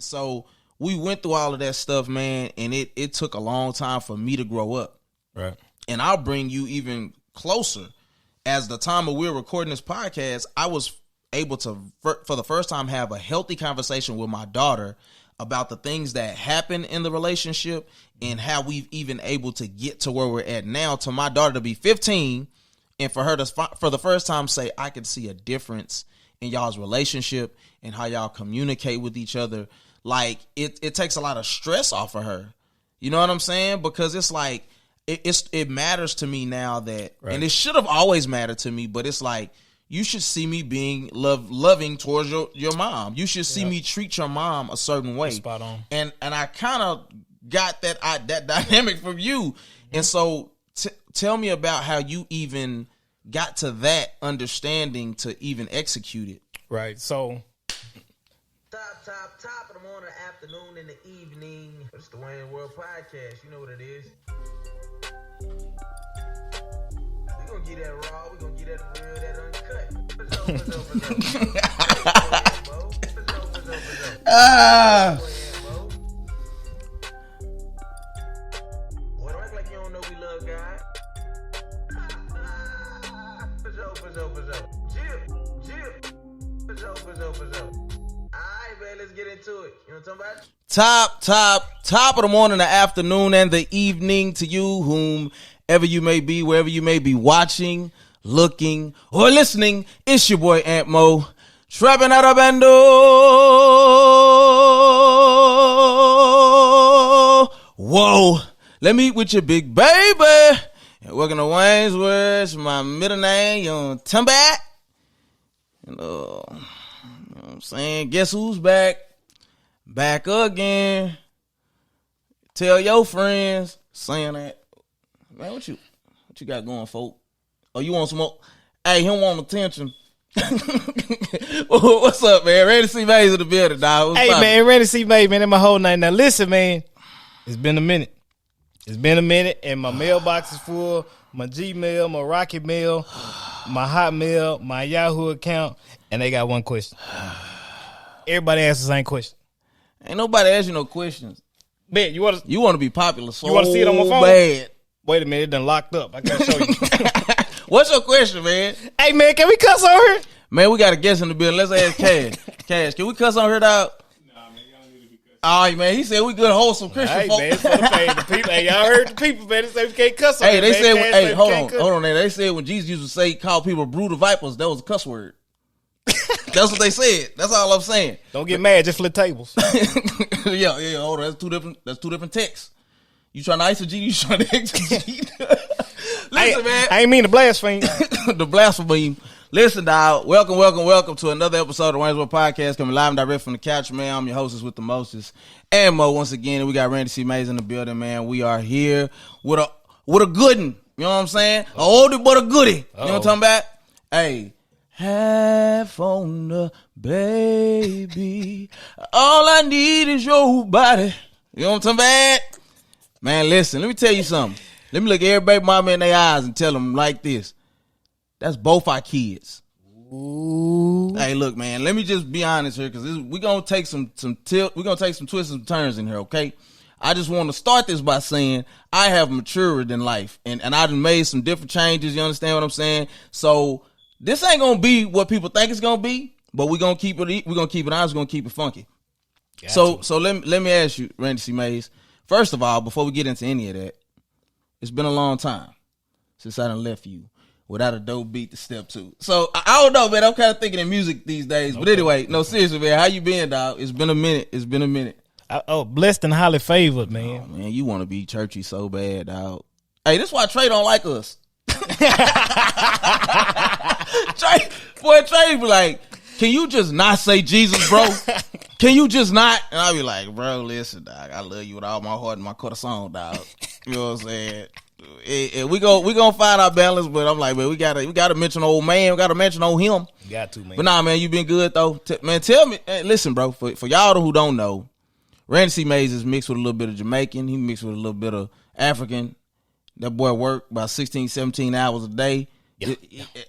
so we went through all of that stuff, man, and it took a long time for me to grow up. Right. And I'll bring you even closer. As the time of we're recording this podcast, I was able to, for the first time, have a healthy conversation with my daughter about the things that happen in the relationship and how we've even able to get to where we're at now. To my daughter to be 15 and for her to, for the first time, say, I can see a difference in y'all's relationship and how y'all communicate with each other. Like, it takes a lot of stress off of her. You know what I'm saying? Because it's like, it matters to me now that, right. And it should have always mattered to me, but it's like, you should see me being loving towards your mom. You should see me treat your mom a certain way. Spot on. And I kind of got that dynamic from you. Mm-hmm. And so tell me about how you even got to that understanding to even execute it. Right. So top of the morning, afternoon, and the evening. It's the Wayne World Podcast. You know what it is. We gonna get that raw. We gonna get that real, that uncut. Boy, don't act like you don't know we love God. For sure. Alright, man, let's get into it. You know what I'm talking about? Top of the morning, the afternoon, and the evening to you, whomever you may be, wherever you may be watching, looking, or listening. It's your boy Aunt Mo, trapping out of bando. Whoa, let me eat with your big baby. And welcome to Wayne's Words, my middle name, you know, come back. You know what I'm saying? Guess who's back? Back again. Tell your friends. Saying that. Man, what you got going, folk? Oh, you want smoke? Hey, he don't want attention. What's up, man? Ready to see Maze in the building, dog. Hey, man, ready to see Maze, man, in my whole night. Now, listen, man. It's been a minute. And my mailbox is full. My Gmail, my Rocket Mail, my Hotmail, my Yahoo account, and they got one question. Everybody asks the same question. Ain't nobody ask you no questions. Man, you want to be popular so you want to see it on my phone? Bad. Wait a minute, it done locked up. I gotta show you. What's your question, man? Hey, man, can we cuss on here? Man, we got a guest in the building. Let's ask Cash. Cash, can we cuss on here, dog? All right, man. He said we good, wholesome Christian folk. Man, it's for the people. Hey, y'all heard the people, man. They say we can't cuss on Hey, they said, hey, hold on, man. They said when Jesus used to say, call people brood of vipers, that was a cuss word. That's what they said. That's all I'm saying. Don't get mad, just flip tables. yeah, hold on. That's two different texts. You trying to eisegete, you trying to exegete. Listen, man. I ain't mean to blaspheme. The blasphemy. Listen, dog. Welcome to another episode of the Wayne's World Podcast, coming live and direct from the couch, man. I'm your hostess with the mostest, and Mo once again. And we got Randy C. Mays in the building, man. We are here with a good one. You know what I'm saying? A oldie but a goodie. You know what I'm talking about? Hey, half on the baby. All I need is your body. You know what I'm talking about? Man, listen. Let me tell you something. Let me look everybody mama in their eyes and tell them like this. That's both our kids. Ooh. Hey, look, man. Let me just be honest here, because we're gonna take some we're gonna take some twists and turns in here, okay? I just want to start this by saying I have matured in life, and I done made some different changes. You understand what I'm saying? So this ain't gonna be what people think it's gonna be, but we're gonna keep it. We're gonna keep it honest. We're gonna keep it funky. Gotcha. So let me ask you, Randy C. Mays. First of all, before we get into any of that, it's been a long time since I done left you without a dope beat to step to. So, I don't know, man. I'm kind of thinking in music these days. But anyway, no, seriously, man. How you been, dog? It's been a minute. Blessed and highly favored, man. Oh, man, you want to be churchy so bad, dog. Hey, this is why Trey don't like us. Trey be like, can you just not say Jesus, bro? Can you just not? And I'll be like, bro, listen, dog. I love you with all my heart and my corazon, dog. You know what I'm saying? We gonna find our balance, but I'm like, man, we gotta mention old man, we gotta mention old him. You got to, man. But nah, man, you been good though. Man, tell me, listen, bro, for y'all who don't know, Randy C. Mays is mixed with a little bit of Jamaican. He mixed with a little bit of African. That boy worked about 16, 17 hours a day. Yeah.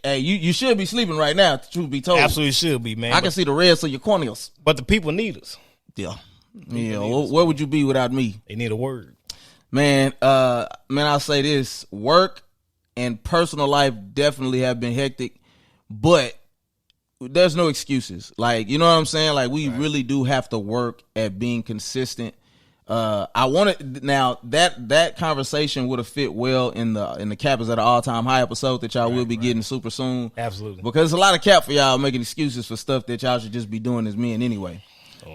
Hey, you should be sleeping right now, truth be told. Absolutely should be, man. I can see the reds of your corneas. But the people need us. Yeah. Yeah, where would you be without me? They need a word. Man, I'll say this. Work and personal life definitely have been hectic, but there's no excuses. Like, you know what I'm saying? Like, we really do have to work at being consistent. I wanted now that conversation would have fit well in the Cap is at an all-time high episode that y'all will be getting super soon. Absolutely. Because it's a lot of cap for y'all making excuses for stuff that y'all should just be doing as men anyway.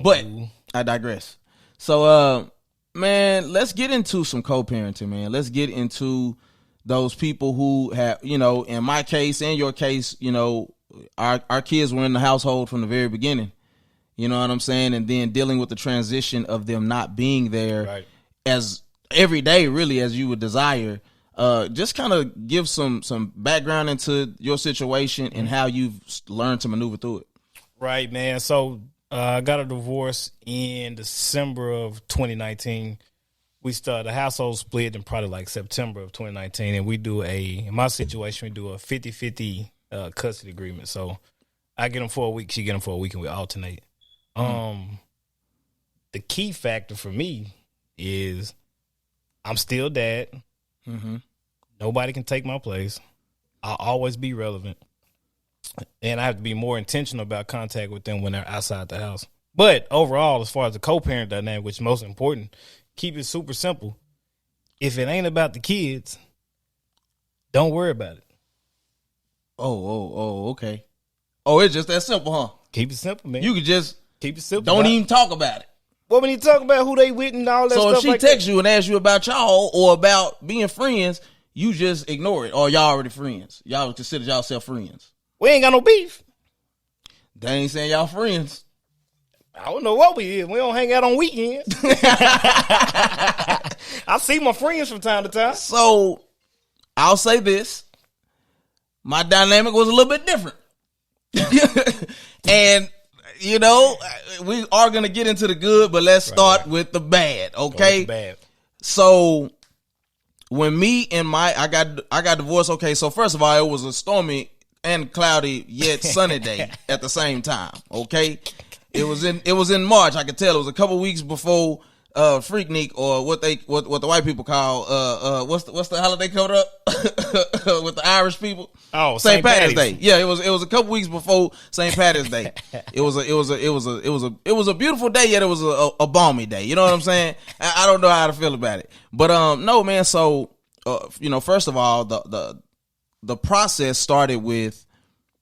But I digress. So man, let's get into some co-parenting, man. Let's get into those people who have, you know, in my case and your case, you know, our kids were in the household from the very beginning. You know what I'm saying? And then dealing with the transition of them not being there as every day, really, as you would desire. Just kind of give some background into your situation and how you've learned to maneuver through it. Right, man. So I got a divorce in December of 2019. We started the household split in probably like September of 2019. And we do in my situation, we do a 50-50 custody agreement. So I get them for a week, she get them for a week, and we alternate. The key factor for me is I'm still dad. Mm-hmm. Nobody can take my place. I'll always be relevant. And I have to be more intentional about contact with them when they're outside the house. But overall, as far as the co-parent dynamic, which is most important, keep it super simple. If it ain't about the kids, don't worry about it. Oh, okay. Oh, it's just that simple, huh? Keep it simple, man. You could just keep it simple. Don't even talk about it. What when you talk about who they with and all that stuff? So if she like texts you and asks you about y'all or about being friends, you just ignore it. Or y'all already friends. Y'all consider yourself friends. We ain't got no beef. They ain't saying y'all friends. I don't know what we is. We don't hang out on weekends. I see my friends from time to time. So I'll say this. My dynamic was a little bit different. And, you know, we are going to get into the good, but let's start with the bad, okay? Bad. So when me and I got divorced, okay, so first of all, it was a stormy and cloudy yet sunny day at the same time, okay? It was in March. I could tell it was a couple weeks before Freaknik, or what the white people call what's the holiday coming up with the Irish people? Oh, St. Patrick's Day. Yeah, it was a couple weeks before St. Patrick's Day. It was a beautiful day, yet it was a balmy day. You know what I'm saying? I don't know how to feel about it, but no, man. So you know, first of all, the process started with,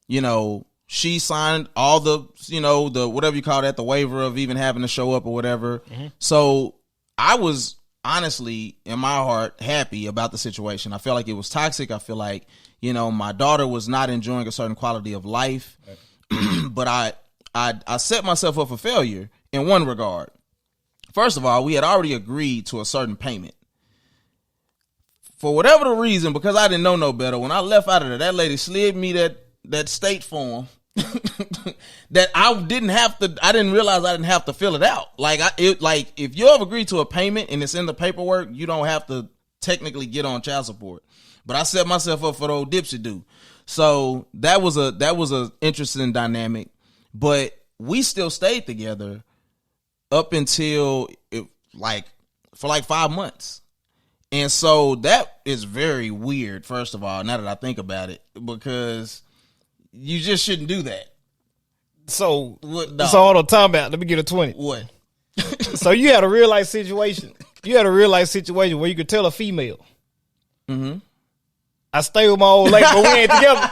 you know, she signed all the, you know, the whatever you call that, the waiver of even having to show up or whatever. Mm-hmm. So I was honestly, in my heart, happy about the situation. I felt like it was toxic. I feel like, you know, my daughter was not enjoying a certain quality of life. Right. But I set myself up for failure in one regard. First of all, we had already agreed to a certain payment. For whatever the reason, because I didn't know no better, when I left out of there, that lady slid me that state form that I didn't realize I didn't have to fill it out. Like if you have agreed to a payment and it's in the paperwork, you don't have to technically get on child support. But I set myself up for the old dipsy do. So that was a interesting dynamic. But we still stayed together up until for 5 months. And so that is very weird, first of all, now that I think about it, because you just shouldn't do that. So hold on, time out. Let me get a 20. What? So you had a real life situation. You had a real life situation where you could tell a female, mm-hmm, I stay with my old lady, but we ain't together.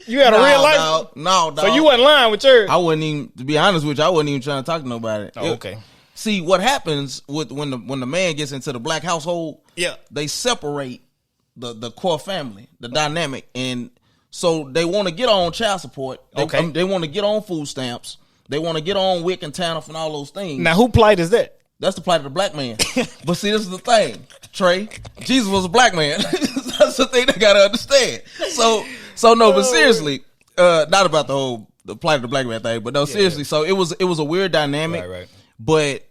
You had a real life? No, dog. So you wasn't lying with her? I wasn't even, to be honest with you, I wasn't even trying to talk to nobody. Oh, okay. See, what happens when the man gets into the black household, they separate the core family, the dynamic, and so they want to get on child support. They want to get on food stamps. They want to get on WIC and TANF and all those things. Now, who plight is that? That's the plight of the black man. But see, this is the thing, Trey. Jesus was a black man. That's the thing they gotta understand. So no, but seriously, not about the plight of the black man thing, but no, seriously. So it was a weird dynamic. Right. But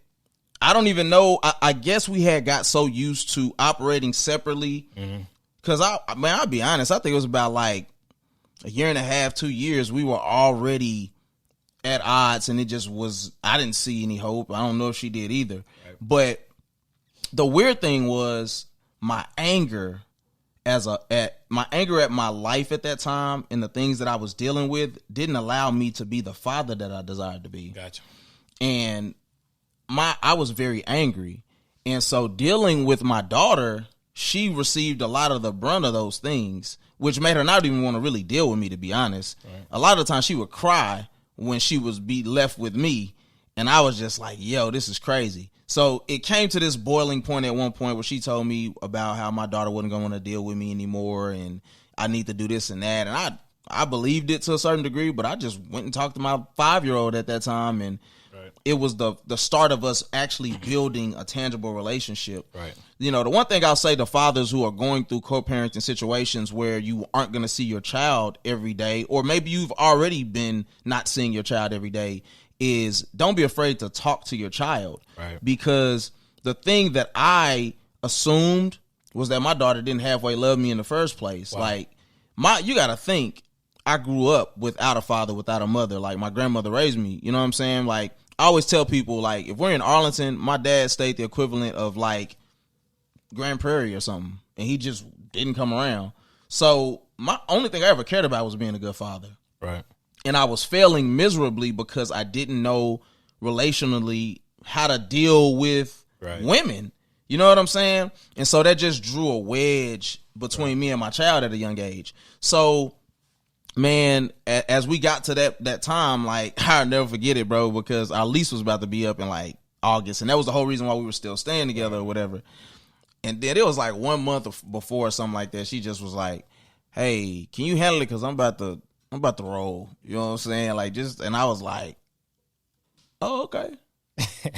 I don't even know. I guess we had got so used to operating separately. Because I'll be honest. I think it was about like a year and a half, 2 years. We were already at odds, and it just was, I didn't see any hope. I don't know if she did either. Right. But the weird thing was my anger at my life at that time and the things that I was dealing with didn't allow me to be the father that I desired to be. Gotcha. And I was very angry. And so dealing with my daughter, she received a lot of the brunt of those things, which made her not even want to really deal with me, to be honest. Right. A lot of the time she would cry when she was be left with me. And I was just like, yo, this is crazy. So it came to this boiling point at one point where she told me about how my daughter wasn't going to want to deal with me anymore and I need to do this and that. And I believed it to a certain degree, but I just went and talked to my 5-year-old at that time. And it was the start of us actually building a tangible relationship. Right. You know, the one thing I'll say to fathers who are going through co-parenting situations where you aren't going to see your child every day, or maybe you've already been not seeing your child every day, is don't be afraid to talk to your child. Right. Because the thing that I assumed was that my daughter didn't halfway love me in the first place. Wow. Like, you got to think, I grew up without a father, without a mother. Like, my grandmother raised me. You know what I'm saying? Like, I always tell people, like, if we're in Arlington, my dad stayed the equivalent of, like, Grand Prairie or something. And he just didn't come around. So my only thing I ever cared about was being a good father. Right. And I was failing miserably because I didn't know relationally how to deal with women. You know what I'm saying? And so that just drew a wedge between me and my child at a young age. So, man, as we got to that time, like, I'll never forget it, bro, because our lease was about to be up in, like, August. And that was the whole reason why we were still staying together or whatever. And then it was like 1 month before or something like that. She just was like, hey, can you handle it? Because I'm about to roll. You know what I'm saying? Like, just, and I was like, oh, okay.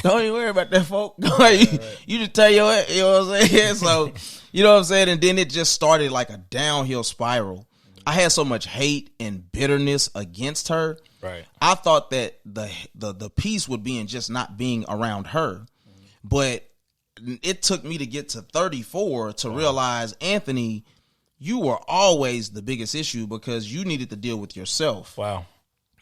Don't even worry about that, folk. You just tell your, you know what I'm saying? So, you know what I'm saying? And then it just started like a downhill spiral. I had so much hate and bitterness against her. Right. I thought that the peace would be in just not being around her. But it took me to get to 34 to realize, Anthony, you were always the biggest issue because you needed to deal with yourself. Wow.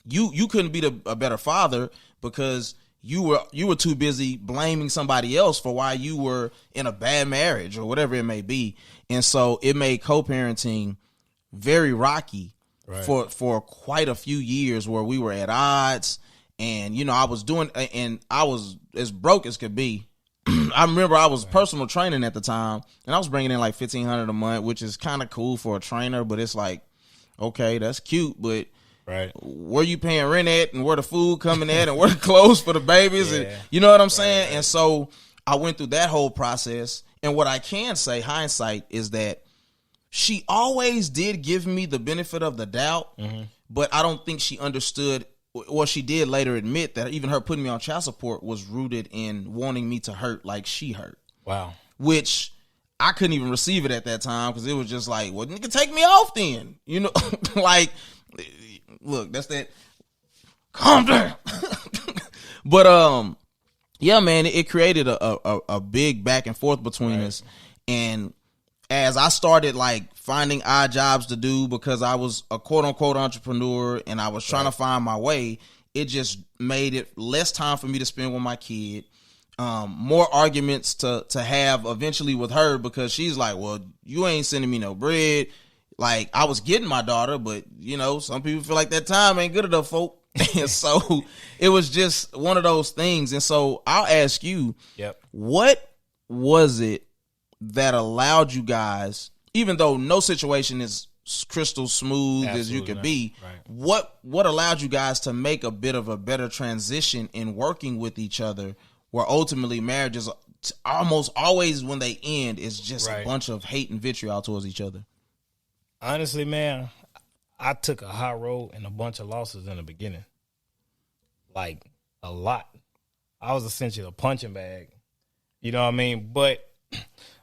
You couldn't be a better father because you were too busy blaming somebody else for why you were in a bad marriage or whatever it may be. And so it made co-parenting very rocky for quite a few years where we were at odds. And, you know, I was as broke as could be. I remember I was personal training at the time, and I was bringing in like $1,500 a month, which is kind of cool for a trainer, but it's like, okay, that's cute, but where you paying rent at, and where the food coming at, and where the clothes for the babies, and you know what I'm saying? And so I went through that whole process, and what I can say, hindsight, is that she always did give me the benefit of the doubt, but I don't think she understood. Well, she did later admit that even her putting me on child support was rooted in wanting me to hurt like she hurt. Wow. Which I couldn't even receive it at that time because it was just like, well, nigga, take me off then. You know, like, look, that's that. Calm down. But, yeah, man, it created a big back and forth between us. And as I started like finding odd jobs to do because I was a quote unquote entrepreneur and I was trying to find my way, it just made it less time for me to spend with my kid. More arguments to have eventually with her because she's like, well, you ain't sending me no bread. Like, I was getting my daughter, but you know, some people feel like that time ain't good enough, folk. And so it was just one of those things. And so I'll ask you, what was it that allowed you guys, even though no situation is crystal smooth as you could be, what allowed you guys to make a bit of a better transition in working with each other, where ultimately marriages almost always, when they end, is just a bunch of hate and vitriol towards each other? Honestly, man, I took a high road and a bunch of losses in the beginning. Like, a lot. I was essentially a punching bag. You know what I mean? But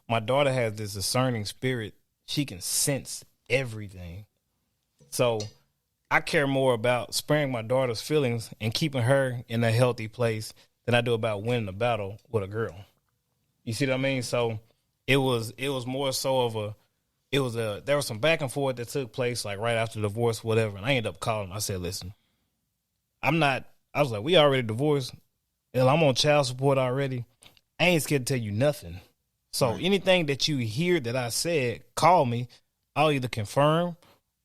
my daughter has this discerning spirit. She can sense everything. So I care more about sparing my daughter's feelings and keeping her in a healthy place than I do about winning a battle with a girl. You see what I mean? So it was more so of there was some back and forth that took place like right after the divorce, whatever. And I ended up calling. I said, listen, I'm not I was like, we already divorced. Hell, I'm on child support already. I ain't scared to tell you nothing. So anything that you hear that I said, call me. I'll either confirm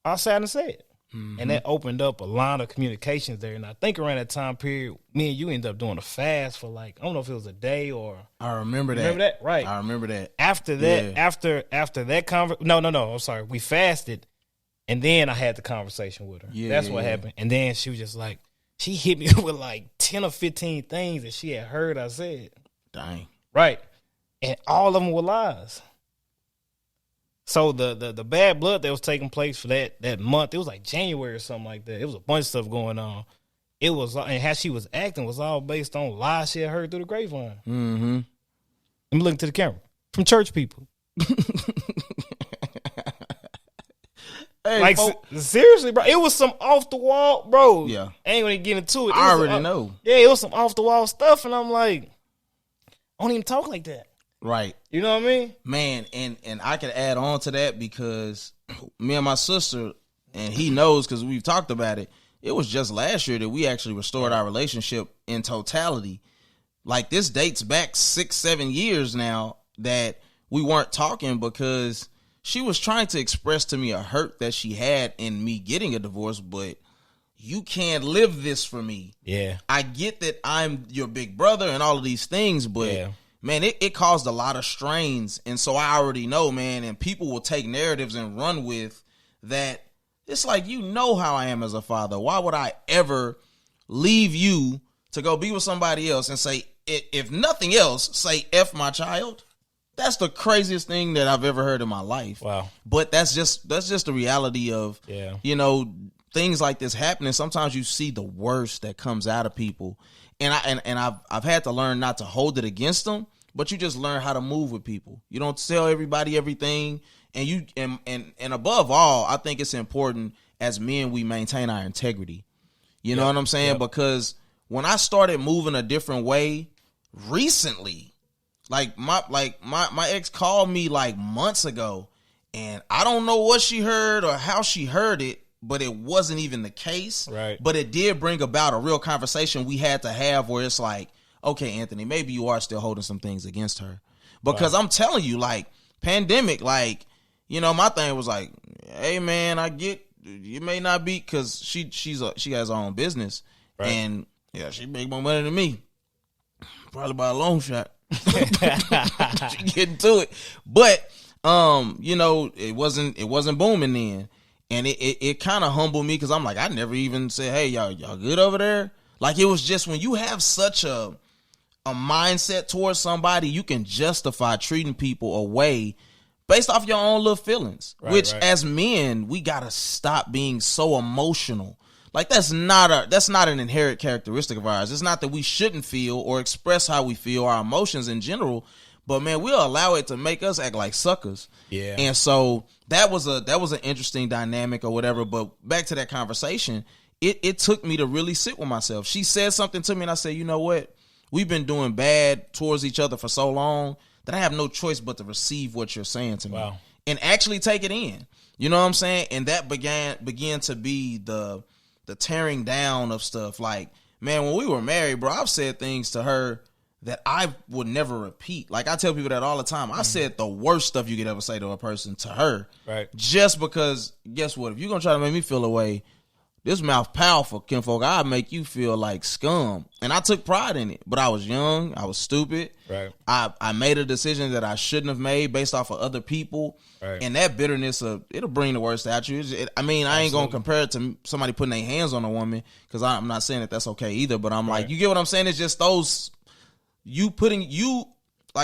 or I'll say I didn't say it. Mm-hmm. And that opened up a line of communications there. And I think around that time period, me and you ended up doing a fast for like, I don't know if it was a day or. I remember that. Remember that? Right. I remember that. After that, after that no, I'm sorry. We fasted. And then I had the conversation with her. Yeah, that's what happened. And then she was just like, she hit me with like 10 or 15 things that she had heard I said. Dang. Right. And all of them were lies. So the bad blood that was taking place for that month, it was like January or something like that. It was a bunch of stuff going on. It was, and how she was acting was all based on lies she had heard through the grapevine. Mm-hmm. Let me look into the camera. From church people. Hey, like, seriously, bro. It was some off the wall, bro. Yeah. I ain't gonna get into it. I already know. Yeah, it was some off the wall stuff, and I'm like, I don't even talk like that. Right. You know what I mean? Man, and I can add on to that because me and my sister, and he knows because we've talked about it, it was just last year that we actually restored our relationship in totality. Like, this dates back 6-7 years now that we weren't talking because she was trying to express to me a hurt that she had in me getting a divorce, but you can't live this for me. Yeah. I get that I'm your big brother and all of these things, but man, it caused a lot of strains. And so I already know, man, and people will take narratives and run with that. It's like, you know how I am as a father. Why would I ever leave you to go be with somebody else and say, if nothing else, say F my child? That's the craziest thing that I've ever heard in my life. Wow. But that's just the reality of, you know, things like this happening. Sometimes you see the worst that comes out of people. And I've had to learn not to hold it against them, but you just learn how to move with people. You don't tell everybody everything. And you and above all, I think it's important as men we maintain our integrity. You know what I'm saying? Because when I started moving a different way recently, like my ex called me like months ago, and I don't know what she heard or how she heard it, but it wasn't even the case. Right. But it did bring about a real conversation we had to have where it's like, okay, Anthony, maybe you are still holding some things against her. Because I'm telling you, like, pandemic, like, you know, my thing was like, hey man, I get you may not be, because she has her own business. Right. And yeah, she make more money than me. Probably by a long shot. She getting to it. But you know, it wasn't booming then. And it kind of humbled me because I'm like, I never even said, hey, y'all good over there? Like, it was just when you have such a mindset towards somebody, you can justify treating people away based off your own little feelings. Right, as men, we gotta stop being so emotional. Like, that's not an inherent characteristic of ours. It's not that we shouldn't feel or express how we feel, our emotions in general, but man, we'll allow it to make us act like suckers. Yeah. And so that was an interesting dynamic or whatever. But back to that conversation, it took me to really sit with myself. She said something to me and I said, you know what? We've been doing bad towards each other for so long that I have no choice but to receive what you're saying to me. Wow. And actually take it in. You know what I'm saying? And that began to be the tearing down of stuff. Like, man, when we were married, bro, I've said things to her that I would never repeat. Like, I tell people that all the time. I said the worst stuff you could ever say to a person to her. Right. Just because, guess what? If you're going to try to make me feel away, this mouth powerful, kinfolk. I'll make you feel like scum. And I took pride in it. But I was young. I was stupid. Right. I made a decision that I shouldn't have made based off of other people. Right. And that bitterness, it'll bring the worst out you. I ain't going to compare it to somebody putting their hands on a woman, because I'm not saying that that's okay either. But I'm like, you get what I'm saying? It's just those...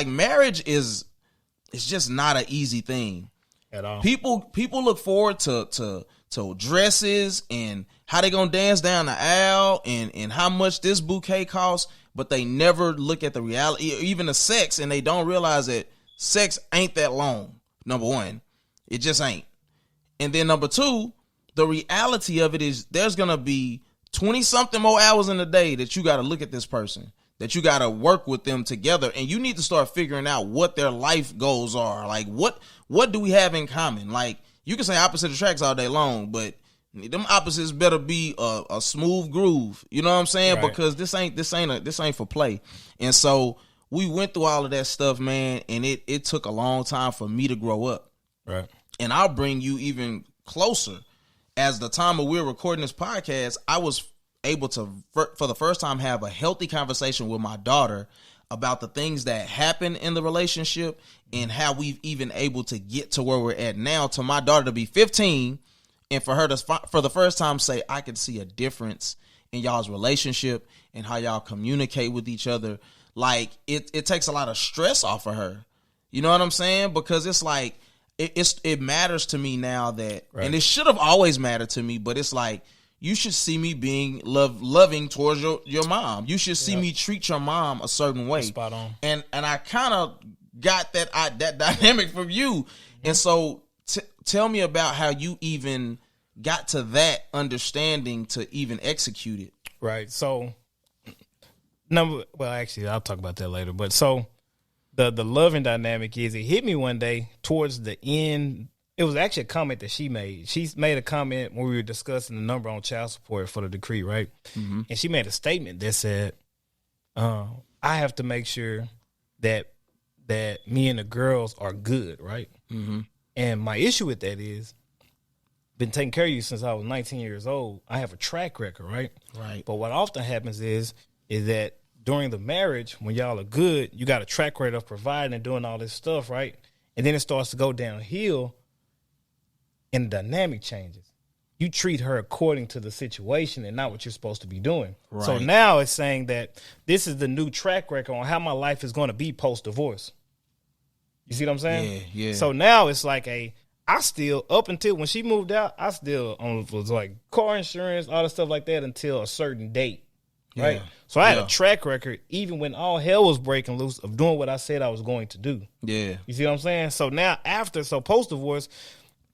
marriage is just not an easy thing at all. People look forward to dresses and how they gonna dance down the aisle and how much this bouquet costs, but they never look at the reality, even the sex, and they don't realize that sex ain't that long. Number one, it just ain't. And then number two, the reality of it is there's gonna be 20-something more hours in a day that you gotta look at this person, that you got to work with them together, and you need to start figuring out what their life goals are. Like, what do we have in common? Like, you can say opposite attracts all day long, but Them opposites better be a smooth groove. You know what I'm saying? Right. Because this ain't for play. And so we went through all of that stuff, man, and it took a long time for me to grow up. Right. And I'll bring you even closer. As the time that we're recording this podcast, I was able to, for the first time, have a healthy conversation with my daughter about the things that happen in the relationship and how we've even able to get to where we're at now. To my daughter to be 15 and for her to, for the first time, say, I can see a difference in y'all's relationship and how y'all communicate with each other. Like, it takes a lot of stress off of her. You know what I'm saying? Because it's like, it matters to me now that, right. And it should have always mattered to me, but it's like, you should see me being loving towards your mom. You should see me treat your mom a certain way. Spot on. And I kind of got that dynamic from you. Mm-hmm. And so tell me about how you even got to that understanding to even execute it. Right. So, actually, I'll talk about that later. But so the loving dynamic is, it hit me one day towards the end. It was actually a comment that she made. She made a comment when we were discussing the number on child support for the decree, right? Mm-hmm. And she made a statement that said, I have to make sure that me and the girls are good, right? Mm-hmm. And my issue with that is, been taking care of you since I was 19 years old. I have a track record, right? Right. But what often happens is that during the marriage, when y'all are good, you got a track record of providing and doing all this stuff, right? And then it starts to go downhill. And the dynamic changes. You treat her according to the situation and not what you're supposed to be doing. Right. So now it's saying that this is the new track record on how my life is going to be post-divorce. You see what I'm saying? Yeah, yeah. So now it's like I still, up until when she moved out, I still was like car insurance, all the stuff like that until a certain date. Yeah. Right? So I had a track record even when all hell was breaking loose of doing what I said I was going to do. Yeah. You see what I'm saying? So now post-divorce,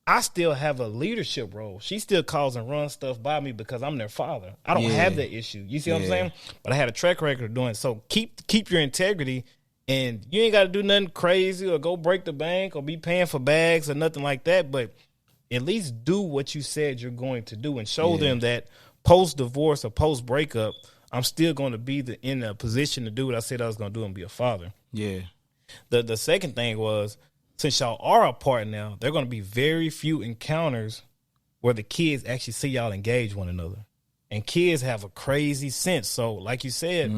I still have a leadership role. She still calls and runs stuff by me because I'm their father. I don't have that issue. You see what I'm saying? But I had a track record of doing it. So keep your integrity, and you ain't got to do nothing crazy or go break the bank or be paying for bags or nothing like that. But at least do what you said you're going to do and show them that post-divorce or post-breakup, I'm still going to be in a position to do what I said I was going to do and be a father. Yeah. The second thing was, since y'all are apart now, there are going to be very few encounters where the kids actually see y'all engage one another. And kids have a crazy sense. So, like you said,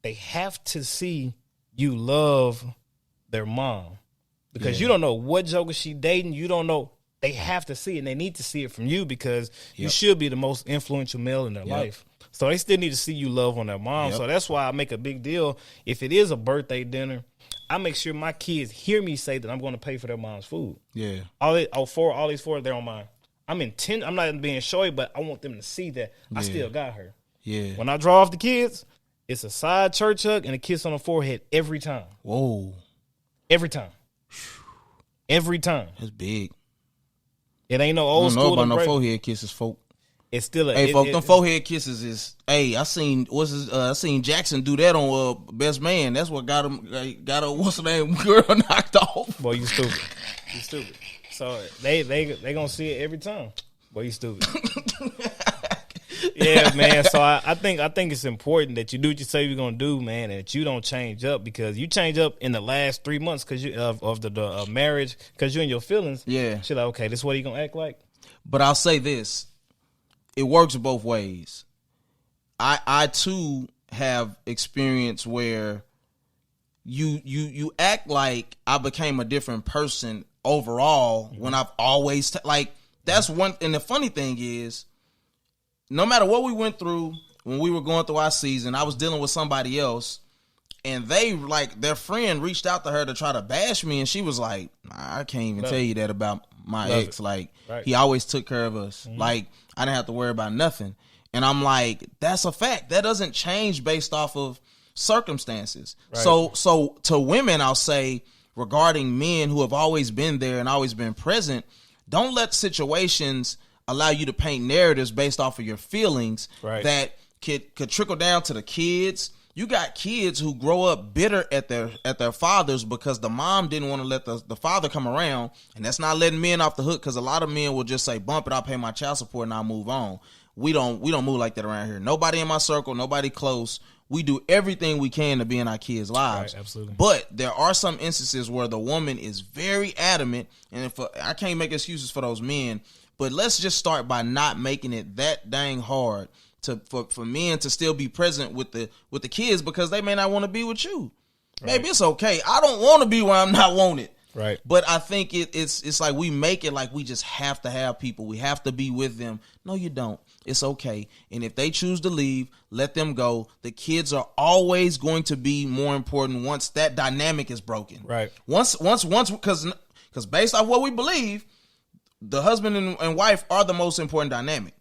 they have to see you love their mom. Because you don't know what joker she dating. You don't know. They have to see it, and they need to see it from you because you should be the most influential male in their life. So they still need to see you love on their mom. So that's why I make a big deal. If it is a birthday dinner, I make sure my kids hear me say that I'm going to pay for their mom's food. Yeah. All these four, they're on mine. I'm not being showy, but I want them to see that I still got her. Yeah. When I draw off the kids, it's a side church hug and a kiss on the forehead every time. Whoa. Every time. Every time. That's big. It ain't no old school. I don't know about no forehead kisses, folk. It's still them forehead kisses is. Hey, I seen Jackson do that on Best Man. That's what got him. Got a what's the name girl knocked off. Boy, you stupid. You stupid. So they gonna see it every time. Boy, you stupid. Yeah, man. So I think it's important that you do what you say you're gonna do, man, and that you don't change up, because you change up in the last 3 months because of the marriage, because you're in your feelings. Yeah. She's like, okay, this is what he gonna act like. But I'll say this. It works both ways. I too have experience where you act like I became a different person overall when I've always that's one. And the funny thing is, no matter what we went through when we were going through our season, I was dealing with somebody else, and they their friend reached out to her to try to bash me, and she was like, I can't even tell you that about my ex. Like, he always took care of us. Like, I didn't have to worry about nothing. And I'm like, that's a fact. That doesn't change based off of circumstances. Right. So to women, I'll say, regarding men who have always been there and always been present, don't let situations allow you to paint narratives based off of your feelings that could trickle down to the kids, You got kids who grow up bitter at their fathers because the mom didn't want to let the father come around, and that's not letting men off the hook, because a lot of men will just say, bump it, I'll pay my child support and I'll move on. We don't move like that around here. Nobody in my circle, nobody close. We do everything we can to be in our kids' lives. Right, absolutely. But there are some instances where the woman is very adamant, and I can't make excuses for those men, but let's just start by not making it that dang hard for men to still be present with the kids, because they may not want to be with you. Right. Maybe it's okay. I don't want to be where I'm not wanted. Right. But I think it's like we make it like we just have to have people. We have to be with them. No, you don't. It's okay. And if they choose to leave, let them go. The kids are always going to be more important once that dynamic is broken. Right. Once, because based off what we believe, the husband and wife are the most important dynamic.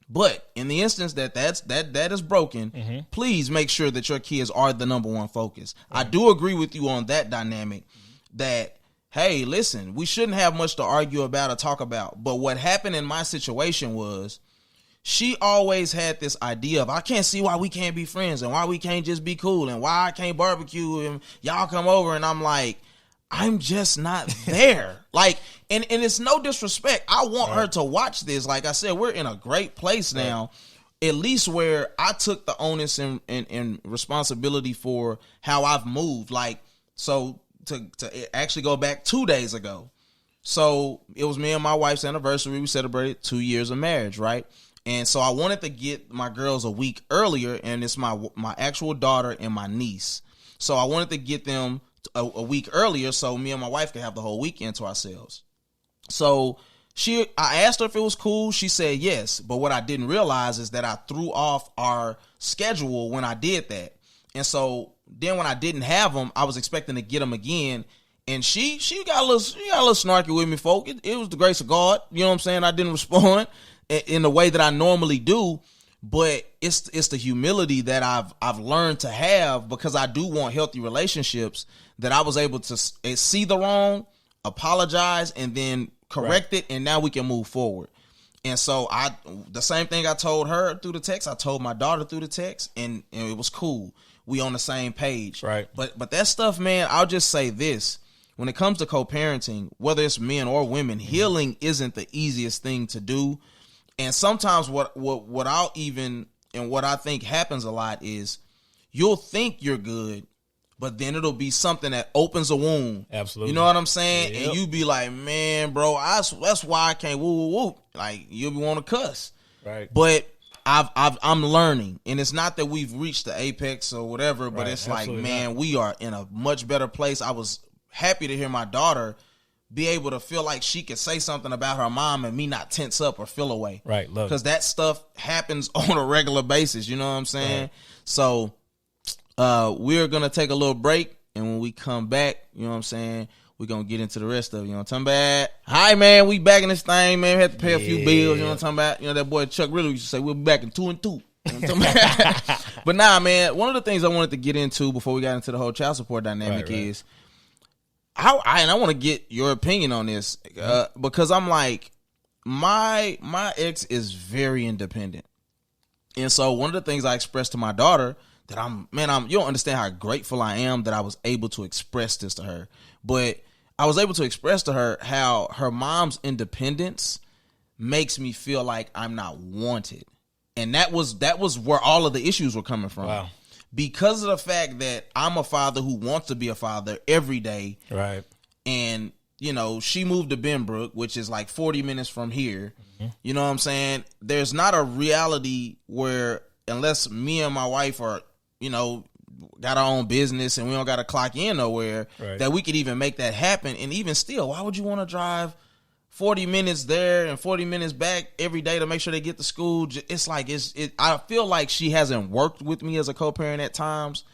But in the instance that is broken, please make sure that your kids are the number one focus. Right. I do agree with you on that dynamic that, hey, listen, we shouldn't have much to argue about or talk about. But what happened in my situation was she always had this idea of, I can't see why we can't be friends and why we can't just be cool and why I can't barbecue and y'all come over. And I'm like, I'm just not there. Like, and it's no disrespect. I want her to watch this. Like I said, we're in a great place now, at least where I took the onus and responsibility for how I've moved. Like, so to actually go back 2 days ago. So it was me and my wife's anniversary. We celebrated 2 years of marriage, right? And so I wanted to get my girls a week earlier, and it's my actual daughter and my niece. So I wanted to get them a week earlier so me and my wife could have the whole weekend to ourselves. So I asked her if it was cool. She said yes. But what I didn't realize is that I threw off our schedule when I did that. And so then when I didn't have them, I was expecting to get them again. And she got a little snarky with me, folk. It was the grace of God. You know what I'm saying? I didn't respond in the way that I normally do. But it's the humility that I've learned to have, because I do want healthy relationships, that I was able to see the wrong, apologize, and then correct it, and now we can move forward. And so the same thing I told her through the text, I told my daughter through the text, and it was cool. We on the same page. Right. But that stuff, man, I'll just say this. When it comes to co-parenting, whether it's men or women, healing isn't the easiest thing to do. And sometimes what I think happens a lot is you'll think you're good, but then it'll be something that opens a wound. Absolutely. You know what I'm saying? Yep. And you be like, man, bro, that's why I can't woo. Like, you'll want to cuss. Right. But I'm learning, and it's not that we've reached the apex or whatever, but it's like, man, we are in a much better place. I was happy to hear my daughter be able to feel like she could say something about her mom and me not tense up or feel away. Right. Because that stuff happens on a regular basis. You know what I'm saying? Right. So we're going to take a little break. And when we come back, you know what I'm saying, we're going to get into the rest of it. You know what I'm talking about? Hi, man. We back in this thing, man. We had to pay a few bills. You know what I'm talking about? You know, that boy Chuck really used to say we'll be back in 2 and 2. You know what I'm talking about? But nah, man, one of the things I wanted to get into before we got into the whole child support dynamic is, I want to get your opinion on this, because I'm like, my ex is very independent. And so one of the things I expressed to my daughter that you don't understand how grateful I am that I was able to express this to her. But I was able to express to her how her mom's independence makes me feel like I'm not wanted. And that was where all of the issues were coming from. Wow. Because of the fact that I'm a father who wants to be a father every day. Right. And, you know, she moved to Benbrook, which is like 40 minutes from here. Mm-hmm. You know what I'm saying? There's not a reality where, unless me and my wife are, you know, got our own business and we don't got to clock in nowhere, that we could even make that happen. And even still, why would you want to drive 40 minutes there and 40 minutes back every day to make sure they get to school? It's like, I feel like she hasn't worked with me as a co-parent at times,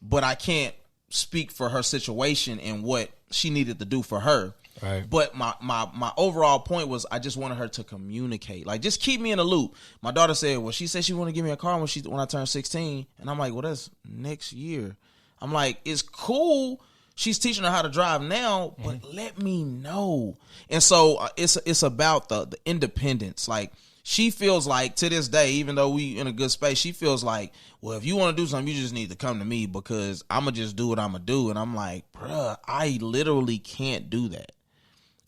but I can't speak for her situation and what she needed to do for her. Right. But my overall point was, I just wanted her to communicate. Like, just keep me in the loop. My daughter said, well, she said she want to give me a car when I turn 16. And I'm like, well, that's next year. I'm like, it's cool. She's teaching her how to drive now, but let me know. And so it's about the independence. Like, she feels like to this day, even though we in a good space, she feels like, well, if you want to do something, you just need to come to me because I'm going to just do what I'm going to do. And I'm like, bruh, I literally can't do that.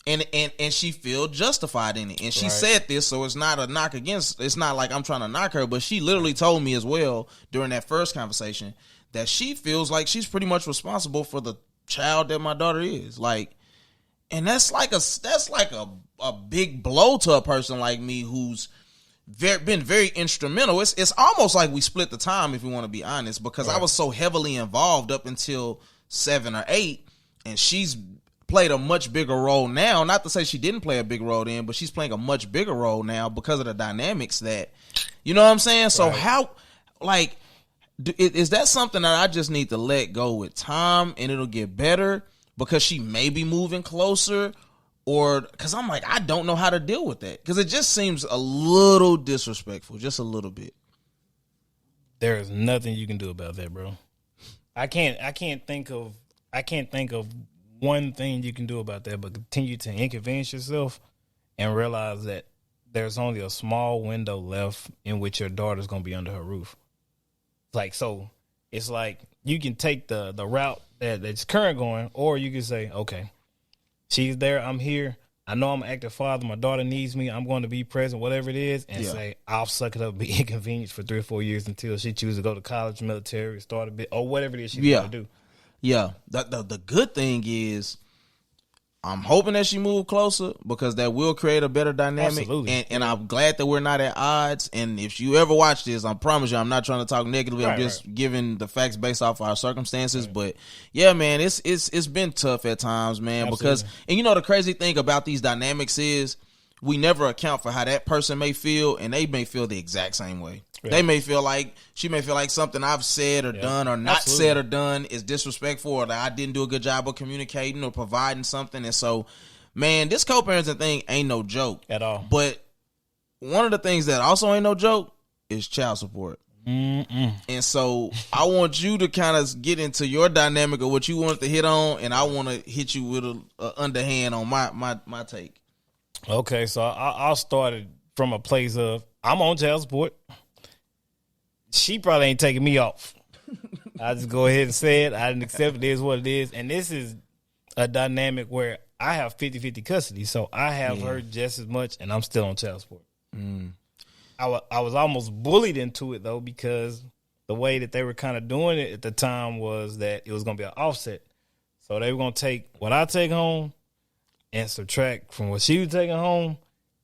And she feel justified in it. And she said this, so it's not a knock against, it's not like I'm trying to knock her, but she literally told me as well during that first conversation that she feels like she's pretty much responsible for the child that my daughter is. Like, and that's like a big blow to a person like me who's been very instrumental. It's almost like we split the time, if you want to be honest, because I was so heavily involved up until 7 or 8, and she's played a much bigger role now. Not to say she didn't play a big role then, but she's playing a much bigger role now because of the dynamics that, you know what I'm saying? So how, like, is that something that I just need to let go with time and it'll get better because she may be moving closer? Or because I'm like, I don't know how to deal with that because it just seems a little disrespectful, just a little bit. There is nothing you can do about that, bro. I can't think of one thing you can do about that, but continue to inconvenience yourself and realize that there's only a small window left in which your daughter's gonna be under her roof. Like, so it's like you can take the route that's current going, or you can say, okay, she's there, I'm here. I know I'm an active father. My daughter needs me. I'm going to be present, whatever it is, and say, I'll suck it up, be inconvenienced for 3 or 4 years until she chooses to go to college, military, start a bit, or whatever it is she's going to do. Yeah. The good thing is I'm hoping that she moved closer because that will create a better dynamic. Absolutely. And I'm glad that we're not at odds. And if you ever watch this, I promise you I'm not trying to talk negatively. I'm just giving the facts based off our circumstances. But yeah, man, it's been tough at times, man. Absolutely. Because, and you know, the crazy thing about these dynamics is we never account for how that person may feel, and they may feel the exact same way. Yeah. They may feel like, she may feel like something I've said or done or not said or done is disrespectful, or that I didn't do a good job of communicating or providing something. And so, man, this co-parenting thing ain't no joke at all. But one of the things that also ain't no joke is child support. And so I want you to kind of get into your dynamic of what you want to hit on, and I want to hit you with a underhand on my take. Okay, so I'll start it from a place of I'm on child support. She probably ain't taking me off. I just go ahead and say it. I didn't accept it. It is what it is. And this is a dynamic where I have 50-50 custody. So I have her just as much, and I'm still on child support. I was almost bullied into it, though, because the way that they were kind of doing it at the time was that it was going to be an offset. So they were going to take what I take home and subtract from what she was taking home,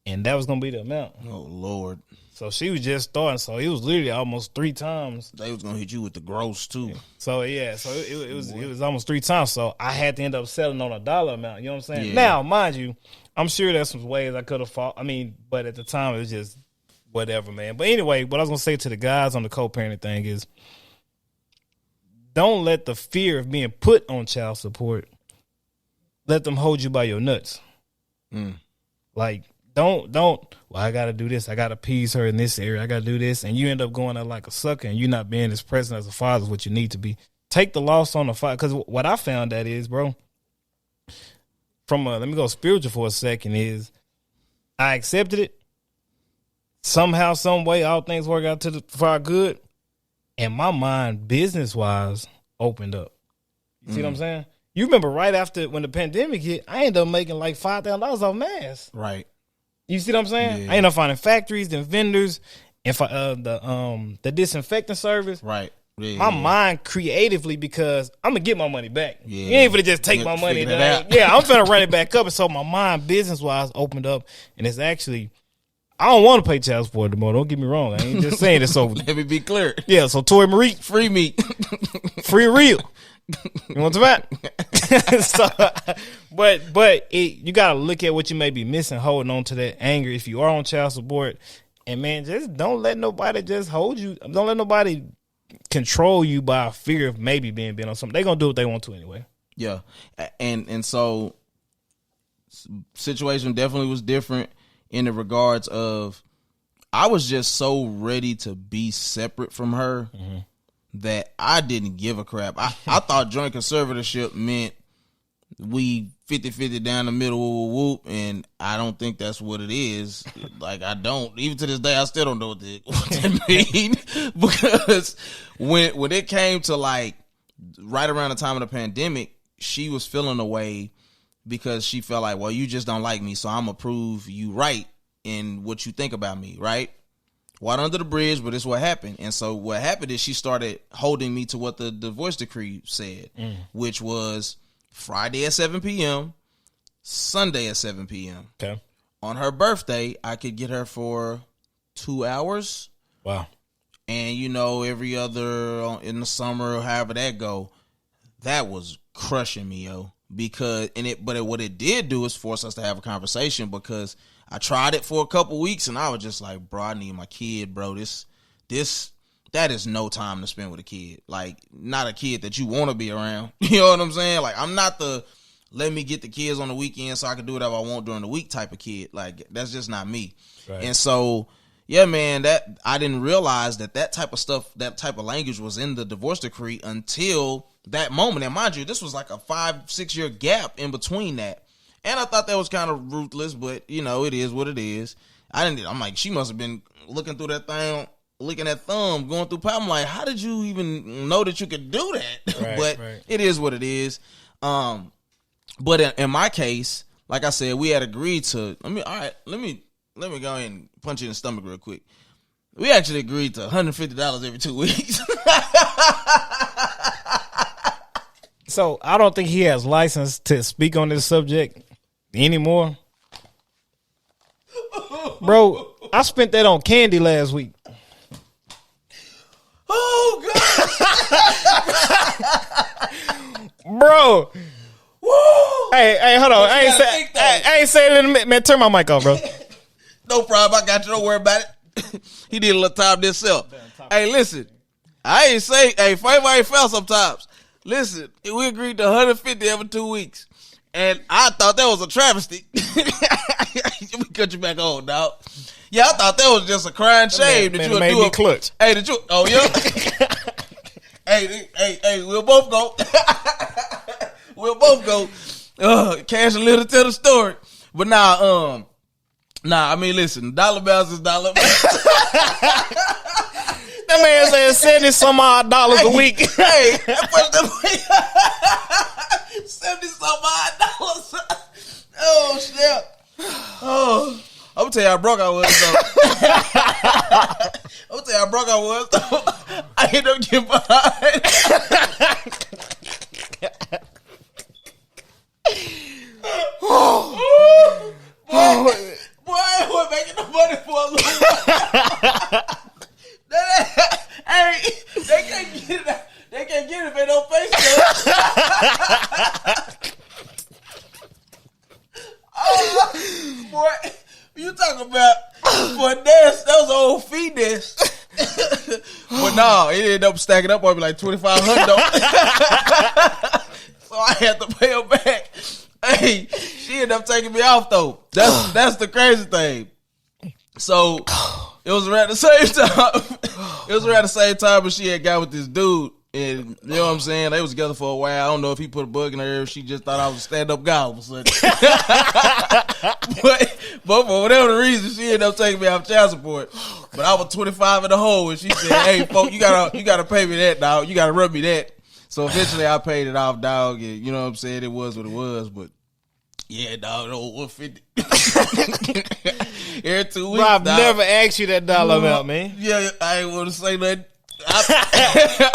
and that was going to be the amount. Oh, Lord. So she was just starting, so it was literally almost 3 times. They was gonna hit you with the gross too. So it was almost 3 times. So I had to end up settling on a dollar amount. You know what I'm saying? Yeah. Now, mind you, I'm sure there's some ways I could have fought. I mean, but at the time it was just whatever, man. But anyway, what I was gonna say to the guys on the co-parenting thing is, don't let the fear of being put on child support let them hold you by your nuts. Like, Don't. Well, I got to do this. I got to appease her in this area. I got to do this. And you end up going out like a sucker, and you not being as present as a father is what you need to be. Take the loss on the father. Because what I found that is, bro, let me go spiritual for a second, is I accepted it. Somehow, some way, all things work out for our good. And my mind, business-wise, opened up. You see what I'm saying? You remember right after when the pandemic hit, I ended up making like $5,000 off masks. Right. You see what I'm saying? Yeah. I ended up finding factories and vendors and the disinfectant service. Right. Yeah, my mind creatively, because I'm going to get my money back. Yeah. You ain't finna just take my money. Yeah, I'm finna run it back up. And so my mind, business-wise, opened up. And it's actually, I don't want to pay child support anymore. Don't get me wrong. I ain't just saying it. So let me be clear. Yeah, so Tori Marie. Free me. Free real. You want that? So, but you got to look at what you may be missing, holding on to that anger if you are on child support. And, man, just don't let nobody just hold you. Don't let nobody control you by a fear of maybe being on something. They're going to do what they want to anyway. Yeah. And so situation definitely was different in the regards of I was just so ready to be separate from her that I didn't give a crap. I thought joint conservatorship meant we 50-50 down the middle, whoop, whoop, and I don't think that's what it is. Like, I don't. Even to this day, I still don't know what that mean. Because when it came to, like, right around the time of the pandemic, she was feeling a way because she felt like, well, you just don't like me, so I'm going to prove you right in what you think about me, right? Water under the bridge, but it's what happened. And so what happened is she started holding me to what the divorce decree said, which was Friday at 7 p.m., Sunday at 7 p.m. Okay. On her birthday, I could get her for 2 hours. Wow. And, every other in the summer or however that go, that was crushing me, yo. What it did do is force us to have a conversation, because I tried it for a couple weeks and I was just like, bro, I need my kid, bro. That is no time to spend with a kid. Like, not a kid that you want to be around. You know what I'm saying? Like, I'm not the let me get the kids on the weekend so I can do whatever I want during the week type of kid. Like, that's just not me. Right. And so, yeah, man, that I didn't realize that type of stuff, that type of language was in the divorce decree until that moment. And mind you, this was like a 5-6 year gap in between that. And I thought that was kind of ruthless, but, it is what it is. I'm like, she must have been looking through that thing, licking that thumb, going through pop. I'm like, how did you even know that you could do that? Right, but right. It is what it is. But in my case, like I said, we had agreed to, let me go ahead and punch you in the stomach real quick. We actually agreed to $150 every 2 weeks. So I don't think he has license to speak on this subject anymore. Bro, I spent that on candy last week. Oh, God. Bro. Woo. Hey, hold on. I ain't saying it in a minute. Man, turn my mic off, bro. No problem. I got you. Don't worry about it. He did a little time himself. Hey, listen. I ain't say, everybody fell sometimes. Listen, we agreed to $150 every 2 weeks. And I thought that was a travesty. Let me cut you back on, dog. Yeah, I thought that was just a crying shame that you would do a clutch. Hey, oh yeah. hey, we'll both go. We'll both go. Cash a little to the story. But I mean, listen, dollar bills is dollar bills. That man said $70-some odd a week. Hey, $70-some odd. Oh, snap. Oh, I'm gonna tell you how broke I was, though. I ended up getting behind. Boy, I wasn't making no money for a little while. Hey, they can't get it. They can't get it if they don't face it. Oh, boy, you talking about for a nest? That was an old feed nest. But no, it ended up stacking up on me like $2,500. So I had to pay her back. Hey, she ended up taking me off though. That's the crazy thing. So it was around the same time. It was around the same time, but she had got with this dude. And you know what I'm saying? They was together for a while. I don't know if he put a bug in her ear, if she just thought I was a stand-up guy all of a sudden. but for whatever the reason, she ended up taking me off child support. But I was 25 in the hole, and she said, "Hey, folks, you gotta pay me that, dog. You gotta rub me that." So eventually, I paid it off, dog. And you know what I'm saying? It was what it was, but. Yeah, dog, 150. Every 2 weeks. Bro, I've never asked you that dollar amount, man. Yeah, I ain't want to say nothing.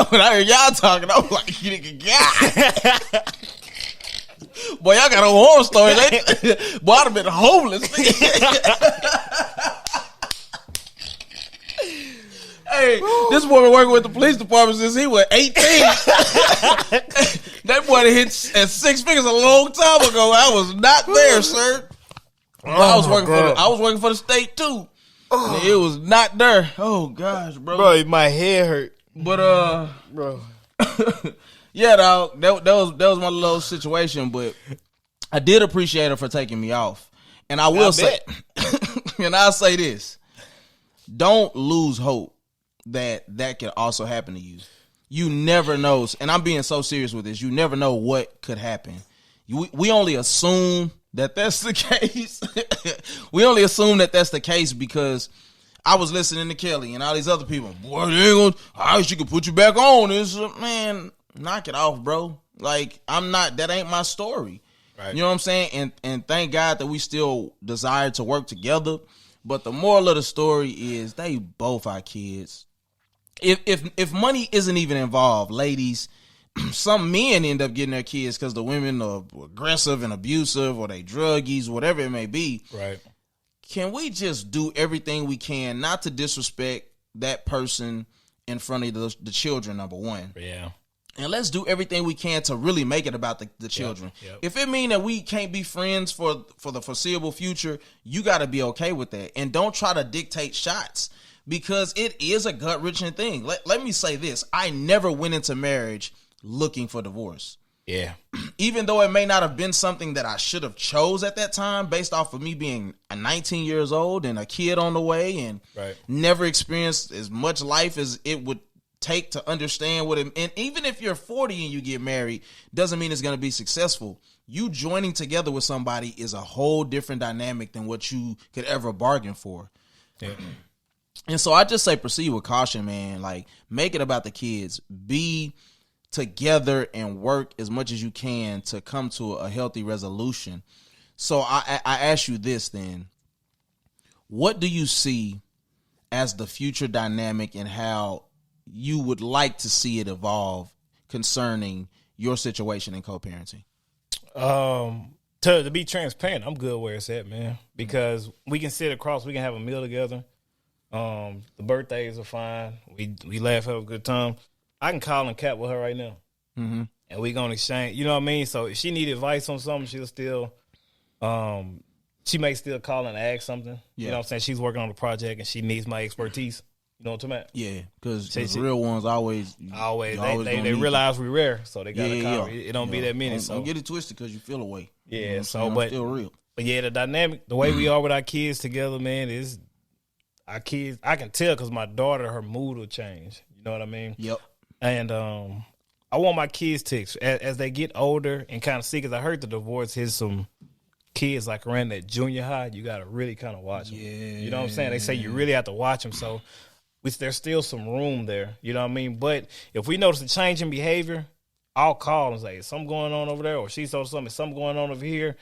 When I heard y'all talking, I was like, you nigga, God. Boy, y'all got a horror story. Boy, I'd have been homeless. Hey, this boy been working with the police department since he was 18. That boy hit at 6 figures a long time ago. I was not there, sir. I was working for the state too. It was not there. Oh gosh, bro. Bro, my head hurt. But bro. Yeah, dog. That was my little situation. But I did appreciate her for taking me off. And I will say, and I'll say this: don't lose hope that can also happen to you. You never know, and I'm being so serious with this. You never know what could happen. we only assume that that's the case. We only assume that that's the case because I was listening to Kelly and all these other people. Boy, they ain't gonna, she could put you back on this. Man, knock it off, bro. Like, that ain't my story. Right. You know what I'm saying? And thank God that we still desire to work together. But the moral of the story is they both are kids. If money isn't even involved, ladies, some men end up getting their kids because the women are aggressive and abusive or they druggies, whatever it may be. Right. Can we just do everything we can not to disrespect that person in front of the children, number one? Yeah. And let's do everything we can to really make it about the children. Yep. If it means that we can't be friends for the foreseeable future, you got to be okay with that. And don't try to dictate shots because it is a gut-wrenching thing. Let me say this. I never went into marriage looking for divorce. Yeah. Even though it may not have been something that I should have chose at that time based off of me being 19 years old and a kid on the way and never experienced as much life as it would take to understand what it, and even if you're 40 and you get married, doesn't mean it's going to be successful. You joining together with somebody is a whole different dynamic than what you could ever bargain for. Yeah. And so I just say proceed with caution, man. Like, make it about the kids. Be together and work as much as you can to come to a healthy resolution. So I ask you this then. What do you see as the future dynamic and how you would like to see it evolve concerning your situation in co-parenting? To be transparent, I'm good where it's at, man, because we can sit across, we can have a meal together. The birthdays are fine. We laugh, have a good time. I can call and cap with her right now, and we gonna exchange. You know what I mean? So if she need advice on something, she'll still, she may still call and ask something. Yeah. You know what I'm saying? She's working on the project and she needs my expertise. You know what I'm talking about? Yeah, because the real ones always they realize we rare, so they gotta call. It don't be that many. Don't get it twisted because you feel away. Yeah, you know so but still real. But yeah, the dynamic, the way we are with our kids together, man, is our kids. I can tell because my daughter, her mood will change. You know what I mean? Yep. And I want my kids to, as they get older and kind of see, because I heard the divorce hit some kids like around that junior high. You got to really kind of watch them. Yeah. You know what I'm saying? They say you really have to watch them. So there's still some room there. You know what I mean? But if we notice a change in behavior, I'll call and say, something going on over there, or she saw something going on over here.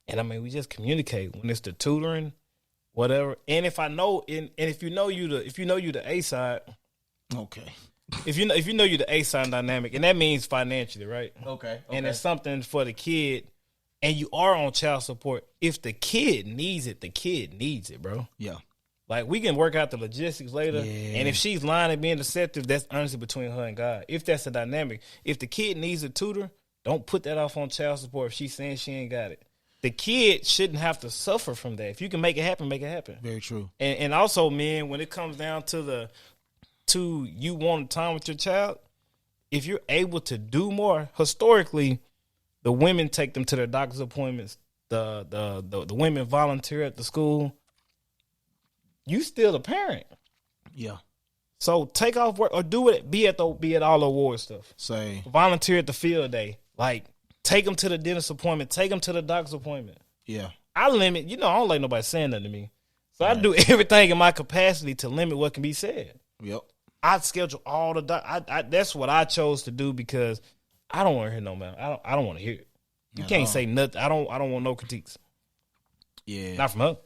And I mean, we just communicate when it's the tutoring, whatever. And if I know, and if you know you the A side, okay. If you know you're the A side dynamic, and that means financially, right? Okay. And it's something for the kid, and you are on child support. If the kid needs it, the kid needs it, bro. Yeah. Like, we can work out the logistics later, and if she's lying and being deceptive, that's honestly between her and God. If that's the dynamic, if the kid needs a tutor, don't put that off on child support if she's saying she ain't got it. The kid shouldn't have to suffer from that. If you can make it happen, make it happen. Very true. And also, man, when it comes down to you wanting time with your child, if you're able to do more, historically, the women take them to their doctor's appointments. The women volunteer at the school. You still a parent. Yeah. So take off work or do it. Be at all the award stuff. Say volunteer at the field day. Like, take them to the dentist appointment. Take them to the doctor's appointment. Yeah. I limit. I don't like nobody saying nothing to me. So I do everything in my capacity to limit what can be said. Yep. I schedule all the that's what I chose to do because I don't want to hear no man. I don't want to hear it. You can't say nothing. I don't want no critiques. Yeah. Not from her.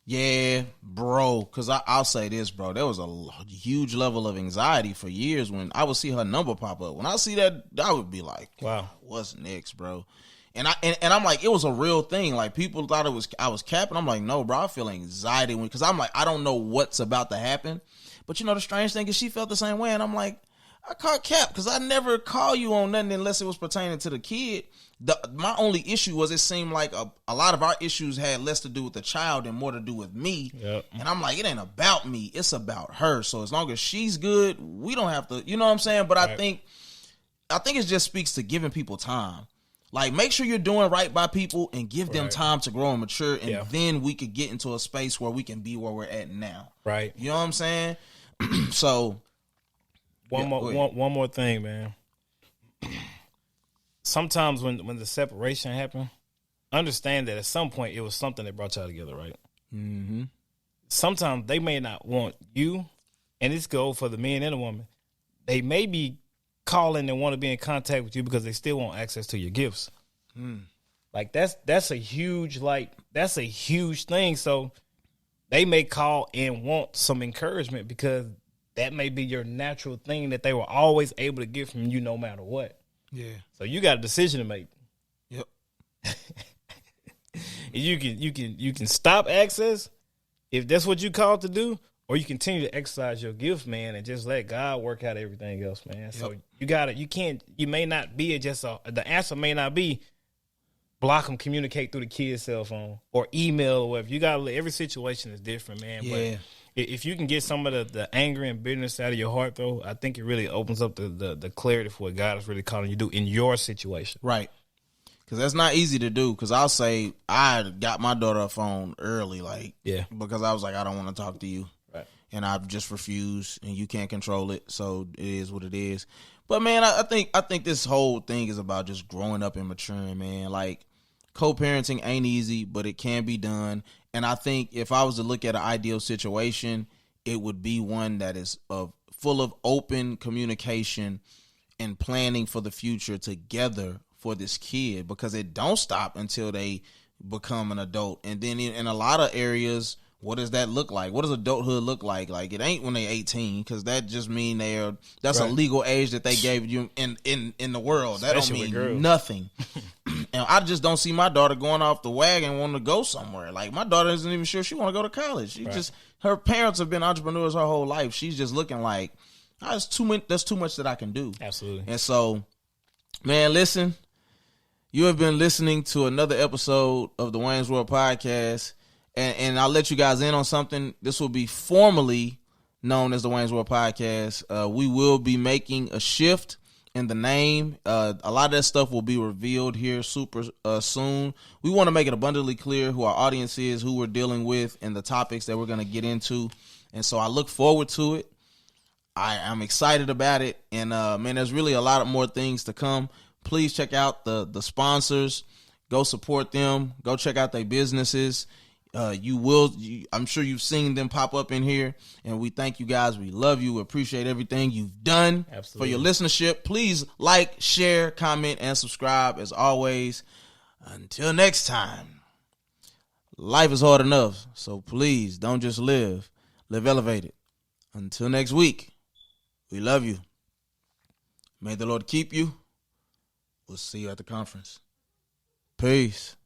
Yeah, bro. Because I'll say this, bro. There was a huge level of anxiety for years when I would see her number pop up. When I see that, I would be like, "Wow, what's next, bro?" And I'm like, it was a real thing. Like, people thought I was capping. I'm like, no, bro. I feel anxiety because I'm like, I don't know what's about to happen. But the strange thing is she felt the same way. And I'm like, I caught cap because I never call you on nothing unless it was pertaining to the kid. My only issue was it seemed like a lot of our issues had less to do with the child and more to do with me. Yep. And I'm like, it ain't about me. It's about her. So as long as she's good, we don't have to, you know what I'm saying? But right. I think it just speaks to giving people time. Like, make sure you're doing right by people and give them time to grow and mature. And then we could get into a space where we can be where we're at now. Right. You know what I'm saying? So one more thing, man. sometimes when the separation happened, understand that at some point it was something that brought y'all together, right? Mm-hmm. Sometimes they may not want you, and this goes for the man and the woman. They may be calling and want to be in contact with you because they still want access to your gifts. Like that's a huge thing. So they may call and want some encouragement because that may be your natural thing that they were always able to get from you no matter what. Yeah. So you got a decision to make. Yep. You can stop access if that's what you called to do, or you continue to exercise your gift, man, and just let God work out everything else, man. So you may not be the answer may not be block them, communicate through the kid's cell phone or email or whatever. You got to every situation is different, man. Yeah. But if you can get some of the anger and bitterness out of your heart, though, I think it really opens up the clarity for what God is really calling you to do in your situation. Right. Because that's not easy to do. Because I'll say I got my daughter a phone early, because I was like, I don't want to talk to you. Right. And I just refused, and you can't control it. So it is what it is. But, man, I think this whole thing is about just growing up and maturing, man. Like, co-parenting ain't easy, but it can be done. And I think if I was to look at an ideal situation, it would be one that is full of open communication and planning for the future together for this kid, because it don't stop until they become an adult. And then in a lot of areas, what does that look like? What does adulthood look like? Like, it ain't when they're 18, because that just mean that's right. A legal age that they gave you in the world. That Especially don't mean nothing. And I just don't see my daughter going off the wagon wanting to go somewhere. Like, my daughter isn't even sure she want to go to college. Her parents have been entrepreneurs her whole life. She's just looking like, there's too much that I can do. Absolutely. And so, man, listen, you have been listening to another episode of the Wayne's World Podcast. And I'll let you guys in on something. This will be formally known as the Wayne's World Podcast. We will be making a shift in the name. A lot of that stuff will be revealed here super soon. We want to make it abundantly clear who our audience is, who we're dealing with, and the topics that we're going to get into. And so I look forward to it. I'm excited about it. And, man, there's really a lot of more things to come. Please check out the sponsors. Go support them. Go check out their businesses. I'm sure you've seen them pop up in here, and we thank you guys. We love you. We appreciate everything you've done. Absolutely. For your listenership. Please like, share, comment, and subscribe as always. Until next time, life is hard enough, so please don't just live elevated. Until next week, we love you. May the Lord keep you. We'll see you at the conference. Peace.